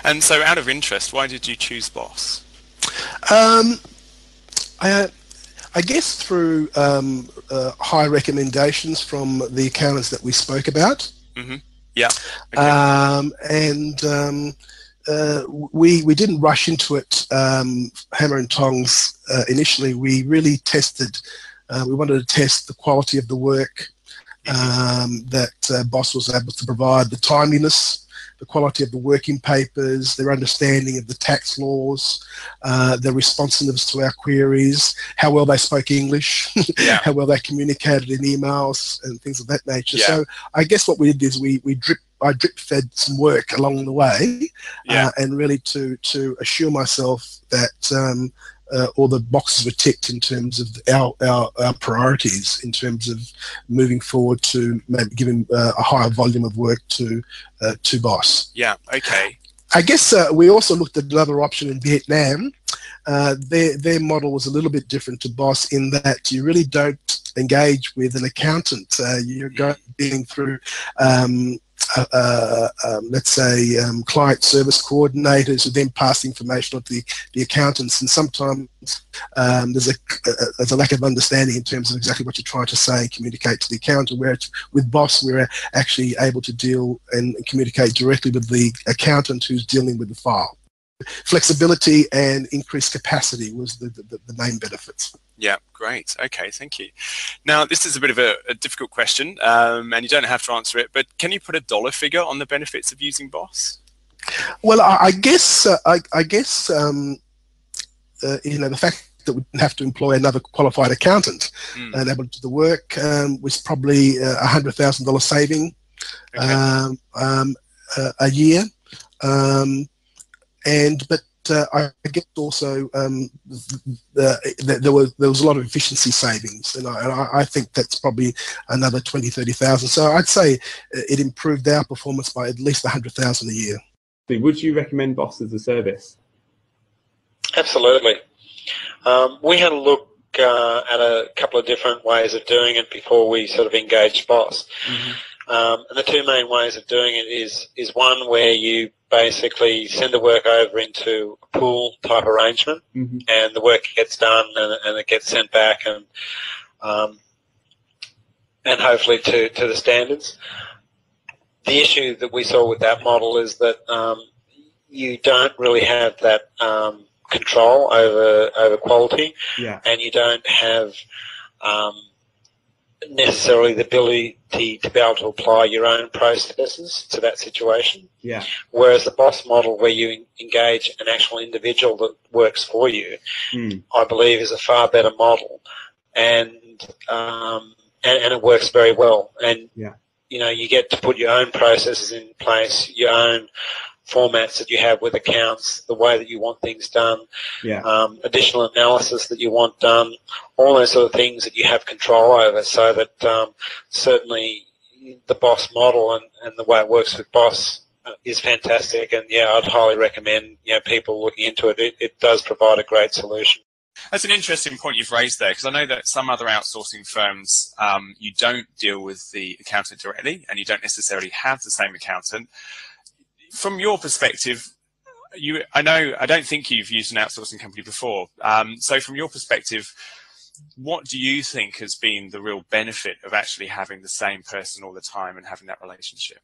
And so, out of interest, why did you choose Boss? Um, I, I guess through high recommendations from the accountants that we spoke about. Mm-hmm. Yeah. Okay. We didn't rush into it hammer and tongs initially. We really tested. We wanted to test the quality of the work that Boss was able to provide, the timeliness, the quality of the working papers, their understanding of the tax laws, their responsiveness to our queries, how well they spoke English, how well they communicated in emails and things of that nature. So I guess what we did is I drip fed some work along the way, and really to assure myself that all the boxes were ticked in terms of our priorities, in terms of moving forward to maybe giving a higher volume of work to Boss. Yeah. Okay. I guess we also looked at another option in Vietnam. Their model was a little bit different to Boss in that you really don't engage with an accountant. You're going through let's say client service coordinators who then pass information on to the accountants, and sometimes there's a lack of understanding in terms of exactly what you're trying to say and communicate to the accountant, whereas with Boss we're actually able to deal and communicate directly with the accountant who's dealing with the file. Flexibility and increased capacity was the main benefits. Yeah, great. Okay, thank you. Now, this is a bit of a difficult question, and you don't have to answer it, but can you put a dollar figure on the benefits of using Boss? Well, I guess the fact that we didn't have to employ another qualified accountant and able to do the work was probably $100,000 saving a year. But I guess also there was a lot of efficiency savings, and I think that's probably another 20,000-30,000. So I'd say it improved our performance by at least 100,000 a year. Would you recommend Boss as a service? Absolutely. We had a look at a couple of different ways of doing it before we sort of engaged Boss. And the two main ways of doing it is one where you basically send the work over into a pool type arrangement, and the work gets done and it gets sent back and hopefully to the standards. The issue that we saw with that model is that you don't really have that control over quality, and you don't have necessarily the ability to be able to apply your own processes to that situation. Whereas the Boss model, where you engage an actual individual that works for you, I believe is a far better model, and it works very well. And you get to put your own processes in place, your own formats that you have with accounts, the way that you want things done, additional analysis that you want done, all those sort of things that you have control over, so that certainly the Boss model and the way it works with Boss is fantastic. And I'd highly recommend people looking into it. It does provide a great solution. That's an interesting point you've raised there, because I know that some other outsourcing firms, you don't deal with the accountant directly, and you don't necessarily have the same accountant. From your perspective, I don't think you've used an outsourcing company before. So from your perspective, what do you think has been the real benefit of actually having the same person all the time and having that relationship?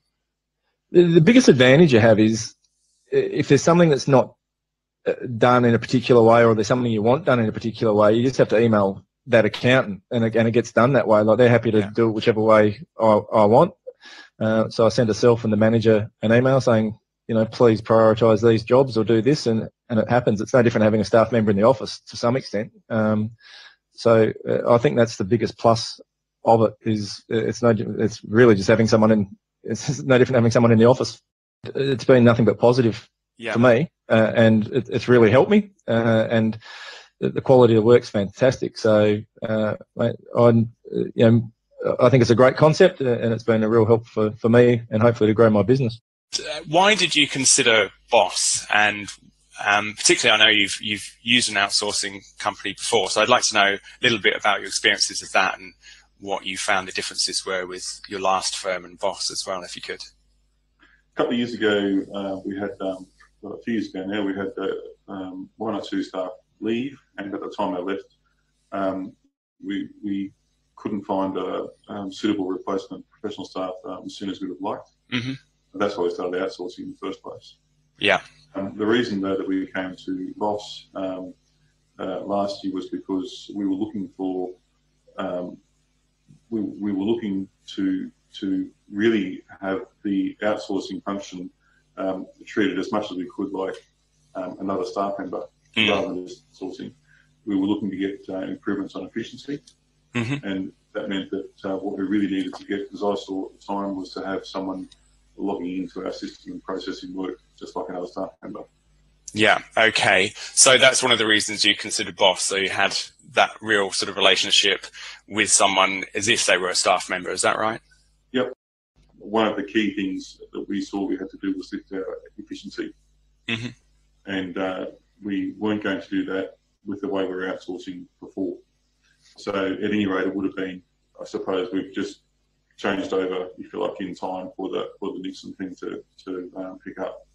The biggest advantage you have is if there's something that's not done in a particular way, or there's something you want done in a particular way, you just have to email that accountant, and it gets done that way. Like, they're happy to do it whichever way I want. So I send herself and the manager an email saying, please prioritise these jobs or do this, and it happens. It's no different having a staff member in the office to some extent. So I think that's the biggest plus of it. It's really just having someone in. It's no different having someone in the office. It's been nothing but positive for me, and it's really helped me. And the quality of the work's fantastic. So I think it's a great concept, and it's been a real help for me and hopefully to grow my business. Why did you consider Boss? And particularly, I know you've used an outsourcing company before, so I'd like to know a little bit about your experiences of that and what you found the differences were with your last firm and Boss as well, if you could. A couple of years ago, we had a few years ago now, we had one or two staff leave, and at the time they left, we couldn't find a suitable replacement professional staff as soon as we would have liked. Mm-hmm. That's why we started outsourcing in the first place. Yeah. The reason though that we came to Boss last year was because we were looking for we were looking to really have the outsourcing function treated as much as we could like another staff member rather than just sourcing. We were looking to get improvements on efficiency, and that meant that what we really needed to get, as I saw at the time, was to have someone logging into our system and processing work just like another staff member. Yeah, okay. So that's one of the reasons you considered Boss. So you had that real sort of relationship with someone as if they were a staff member. Is that right? Yep. One of the key things that we saw we had to do was lift our efficiency. And we weren't going to do that with the way we were outsourcing before. So at any rate, it would have been, I suppose, we've just changed over, if you like, in time for the Nixon thing to pick up.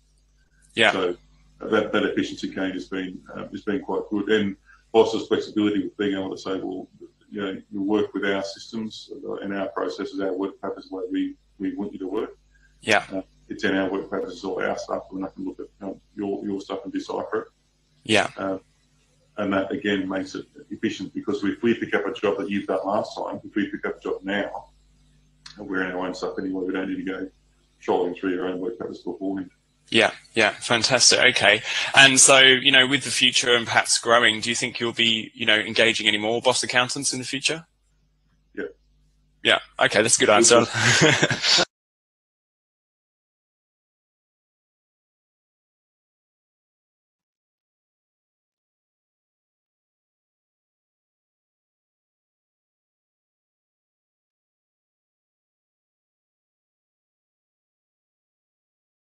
Yeah. So that efficiency gain has been quite good, and Boss's flexibility with being able to say, well, you know, you work with our systems and our processes, our work practices, the way we want you to work. Yeah. It's in our work practices, all our stuff. We're not going to look at your stuff and decipher it. Yeah. And that again makes it efficient, because if we pick up a job that you've done last time, if we pick up a job now, we're in our own stuff anyway. We don't need to go trolling through your own work practices beforehand. Yeah, yeah, fantastic. Okay. And so, you know, with the future and perhaps growing, do you think you'll be, you know, engaging any more Boss accountants in the future? Yeah. Yeah. Okay, that's a good answer.